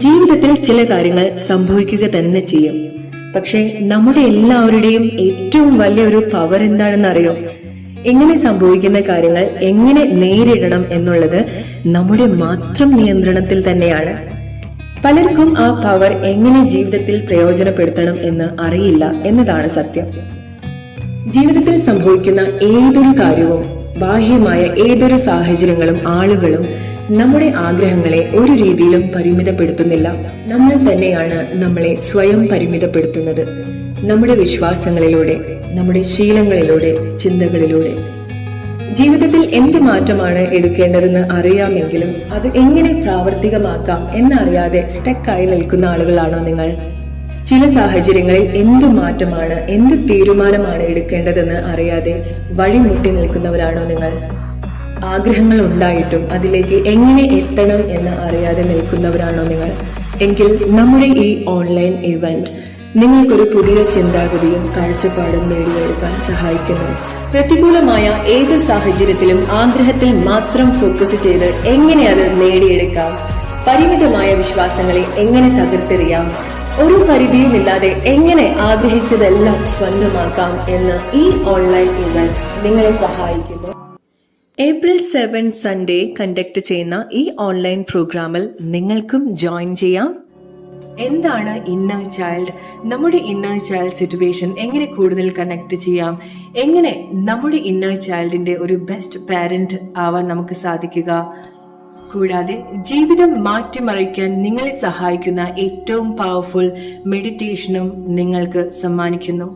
ജീവിതത്തിൽ ചില കാര്യങ്ങൾ സംഭവിക്കുക തന്നെ ചെയ്യും. പക്ഷെ നമ്മുടെ എല്ലാവരുടെയും ഏറ്റവും വലിയൊരു പവർ എന്താണെന്ന് അറിയോ? എങ്ങനെ സംഭവിക്കുന്ന കാര്യങ്ങൾ എങ്ങനെ നേരിടണം എന്നുള്ളത് നമ്മുടെ മാത്രം നിയന്ത്രണത്തിൽ തന്നെയാണ്. പലർക്കും ആ പവർ എങ്ങനെ ജീവിതത്തിൽ പ്രയോജനപ്പെടുത്തണം എന്ന് അറിയില്ല എന്നതാണ് സത്യം. ജീവിതത്തിൽ സംഭവിക്കുന്ന ഏതൊരു കാര്യവും, ബാഹ്യമായ ഏതൊരു സാഹചര്യങ്ങളും ആളുകളും നമ്മുടെ ആഗ്രഹങ്ങളെ ഒരു രീതിയിലും പരിമിതപ്പെടുത്തുന്നില്ല. നമ്മൾ തന്നെയാണ് നമ്മളെ സ്വയം പരിമിതപ്പെടുത്തുന്നത്. നമ്മുടെ വിശ്വാസങ്ങളിലൂടെ, നമ്മുടെ ശീലങ്ങളിലൂടെ, ചിന്തകളിലൂടെ. ജീവിതത്തിൽ എന്ത് മാറ്റമാണ് എടുക്കേണ്ടതെന്ന് അറിയാമെങ്കിലും അത് എങ്ങനെ പ്രാവർത്തികമാക്കാം എന്നറിയാതെ സ്റ്റക്കായി നിൽക്കുന്ന ആളുകളാണോ നിങ്ങൾ? ചില സാഹചര്യങ്ങളിൽ എന്തു മാറ്റമാണ്, എന്ത് തീരുമാനമാണ് എടുക്കേണ്ടതെന്ന് അറിയാതെ വഴിമുട്ടി നിൽക്കുന്നവരാണോ നിങ്ങൾ? ആഗ്രഹങ്ങൾ ഉണ്ടായിട്ടും അതിലേക്ക് എങ്ങനെ എത്തണം എന്ന് അറിയാതെ നിൽക്കുന്നവരാണോ നിങ്ങൾ? എങ്കിൽ നമ്മുടെ ഈ ഓൺലൈൻ ഇവന്റ് നിങ്ങൾക്കൊരു പുതിയ ചിന്താഗതിയും കാഴ്ചപ്പാടും നേടിയെടുക്കാൻ സഹായിക്കുന്നു. പ്രതികൂലമായ ഏത് സാഹചര്യത്തിലും ആഗ്രഹത്തിൽ മാത്രം ഫോക്കസ് ചെയ്ത് എങ്ങനെ അത് നേടിയെടുക്കാം, പരിമിതമായ വിശ്വാസങ്ങളെ എങ്ങനെ തകർത്തെറിയാം, ഒരു പരിധിയുമില്ലാതെ എങ്ങനെ ആഗ്രഹിച്ചതെല്ലാം സ്വന്തമാക്കാം എന്ന് ഈ ഓൺലൈൻ ഇവന്റ് നിങ്ങളെ സഹായിക്കുന്നു. ഏപ്രിൽ 7 സൺഡേ കണ്ടക്ട് ചെയ്യുന്ന ഈ ഓൺലൈൻ പ്രോഗ്രാമിൽ നിങ്ങൾക്കും ജോയിൻ ചെയ്യാം. എന്താണ് ഇന്നർ ചൈൽഡ്? നമ്മുടെ ഇന്നർ ചൈൽഡ് സിറ്റുവേഷൻ എങ്ങനെ കൂടുതൽ കണക്ട് ചെയ്യാം? എങ്ങനെ നമ്മുടെ ഇന്നർ ചൈൽഡിന്റെ ഒരു ബെസ്റ്റ് പാരന്റ് ആവാൻ നമുക്ക് സാധിക്കുക? കൂടാതെ ജീവിതം മാറ്റിമറിക്കാൻ നിങ്ങളെ സഹായിക്കുന്ന ഏറ്റവും പവർഫുൾ മെഡിറ്റേഷനും നിങ്ങൾക്ക് സമ്മാനിക്കുന്നു.